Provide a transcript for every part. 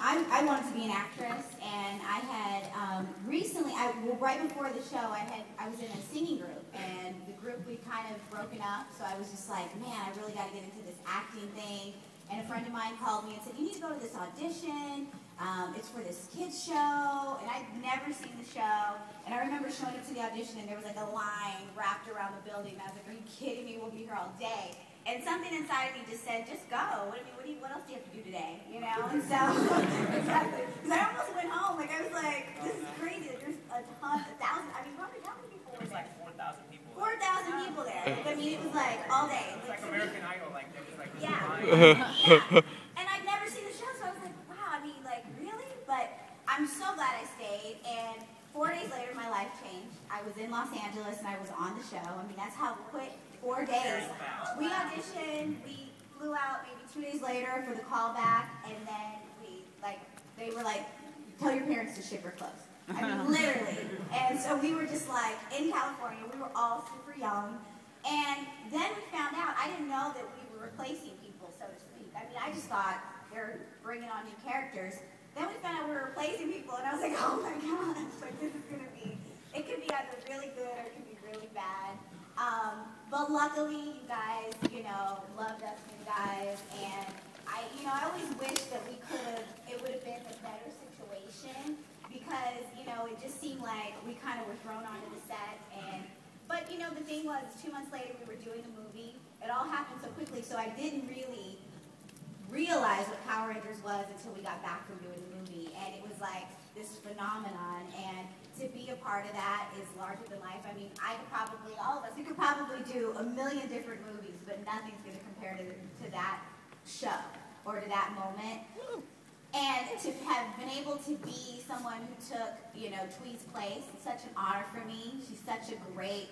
I wanted to be an actress, and I had recently, right before the show, I was in a singing group, and the group we kind of broken up. So I was just like, man, I really got to get into this acting thing. And a friend of mine called me and said, you need to go to this audition. It's for this kids show, and I'd never seen the show. And I remember showing up to the audition, and there was like a line wrapped around the building. And I was like, are you kidding me? We'll be here all day. And something inside of me just said, just go. What else do you have to do today? You know? And so, exactly. Because I almost went home. Like, I was like, this is crazy. There's a ton, 1,000. I mean, how many people were there? It was like 4,000 people. 4,000 people there. Like, I mean, it was like all day. It was like American Idol. Like, there was like this yeah. And I'd never seen the show, so I was like, wow, I mean, like, really? But I'm so glad I stayed. And 4 days later, my life changed. I was in Los Angeles, and I was on the show. I mean, that's how quick. 4 days. We auditioned, we flew out maybe 2 days later for the callback, and then they were like, tell your parents to ship your clothes. I mean, literally. And so we were just like, in California, we were all super young, and then we found out, I didn't know that we were replacing people, so to speak. I mean, I just thought they're bringing on new characters. Then we found out we were replacing people, and I was like, oh my gosh, like this is going to be, it could be either really good or it could be really bad. But luckily, you guys, loved us, you guys, and I always wish that it would have been a better situation because, it just seemed like we kind of were thrown onto the set, but the thing was, 2 months later, we were doing the movie. It all happened so quickly, so I didn't really realize what Power Rangers was until we got back from doing the movie, and it was like this phenomenon, and to be a part of that is larger than life. I mean, all of us, we could probably do a million different movies, but nothing's going to compare to that show or to that moment. And to have been able to be someone who took, Tweet's place, it's such an honor for me. She's such a great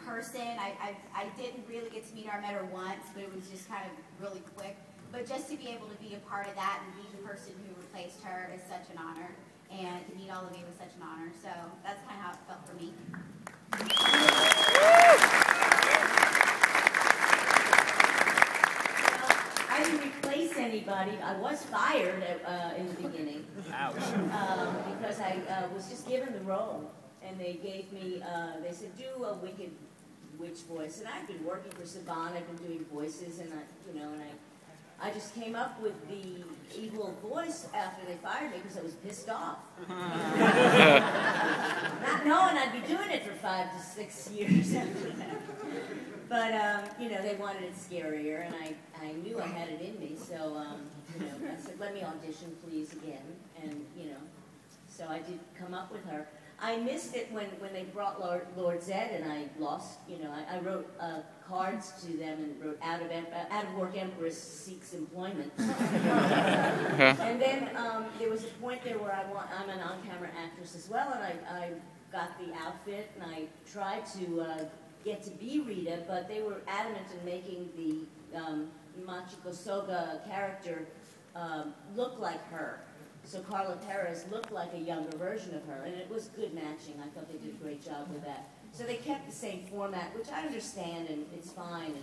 person. I didn't really get to meet her. I met her once, but it was just kind of really quick. But just to be able to be a part of that and be the person who replaced her is such an honor. And to meet all of you was such an honor. So that's kind of how it felt for me. Well, I didn't replace anybody. I was fired in the beginning. Ouch. Because I was just given the role. And they gave me, they said, do a wicked witch voice. And I've been working for Saban. I've been doing voices. And I just came up with the evil voice after they fired me because I was pissed off. Not knowing I'd be doing it for 5 to 6 years after that. But, they wanted it scarier, and I knew I had it in me, so, I said, let me audition, please, again. And, so I did come up with her. I missed it when they brought Lord Zed, and I lost, I wrote cards to them and wrote out of work Empress seeks employment. And then there was a point there where I'm an on-camera actress as well, and I got the outfit, and I tried to get to be Rita, but they were adamant in making the Machiko Soga character look like her. So Carla Perez looked like a younger version of her, and it was good matching. I thought they did a great job with that. So they kept the same format, which I understand, and it's fine.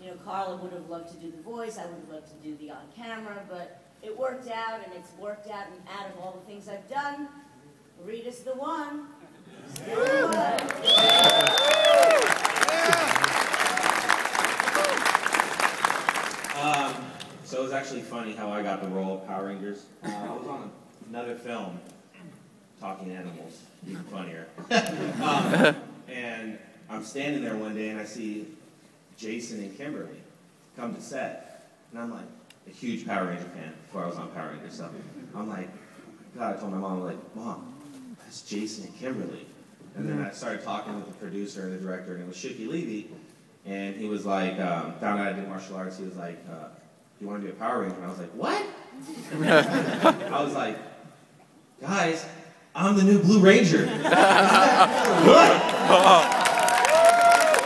And Carla would have loved to do the voice. I would have loved to do the on-camera, but it worked out, and it's worked out. And out of all the things I've done, Rita's the one. Still the one. So it was actually funny how I got the role of Power Rangers. I was on another film, Talking Animals, even funnier. And I'm standing there one day and I see Jason and Kimberly come to set. And I'm like a huge Power Ranger fan before I was on Power Rangers. So I'm like, God, I told my mom, I'm like, Mom, that's Jason and Kimberly. And then I started talking with the producer and the director, and it was Shuki Levy. And he was like, found out I did martial arts. He was like, you want to be a Power Ranger? And I was like, what? I was like, guys, I'm the new Blue Ranger. What?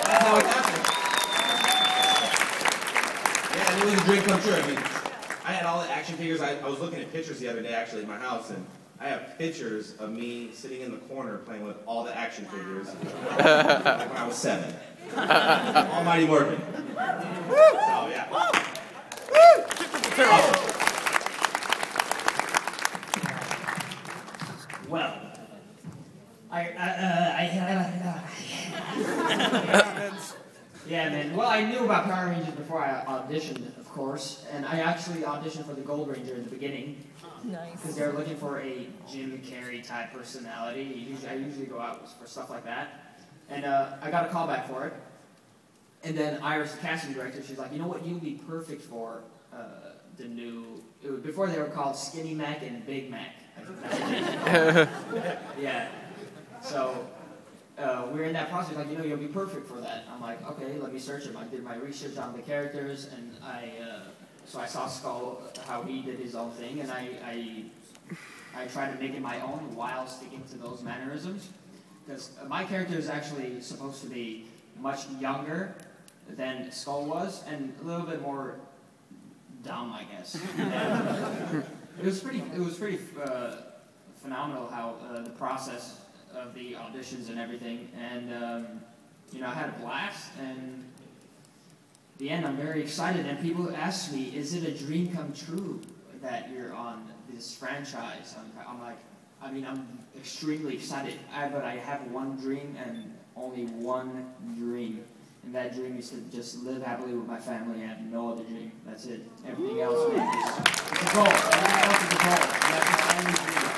That's how it happened. Yeah, and it was a dream come true. I mean, I had all the action figures. I was looking at pictures the other day, actually, at my house, and I have pictures of me sitting in the corner playing with all the action figures, like when I was 7. Almighty Morgan. So, yeah. Well, yeah, man. Well, I knew about Power Rangers before I auditioned, of course, and I actually auditioned for the Gold Ranger in the beginning. Nice. Because they were looking for a Jim Carrey type personality. I usually go out for stuff like that, and I got a call back for it. And then Iris, the casting director, she's like, you know what, you'll be perfect for the new. Before they were called Skinny Mac and Big Mac. Yeah. So. We're in that process, like, you know, you'll be perfect for that. I'm like, okay, let me search him. I did my research on the characters, and so I saw Skull, how he did his own thing, and I tried to make it my own while sticking to those mannerisms. Because my character is actually supposed to be much younger than Skull was, and a little bit more dumb, I guess. It was pretty phenomenal how the process of the auditions and everything, and you know, I had a blast, and at the end I'm very excited, and people ask me, is it a dream come true that you're on this franchise? I'm like, I mean, I'm extremely excited, but I have one dream and only one dream, and that dream is to just live happily with my family and have no other dream. That's it. Everything else, man, it's a goal. Everything else is a goal. That's my only dream.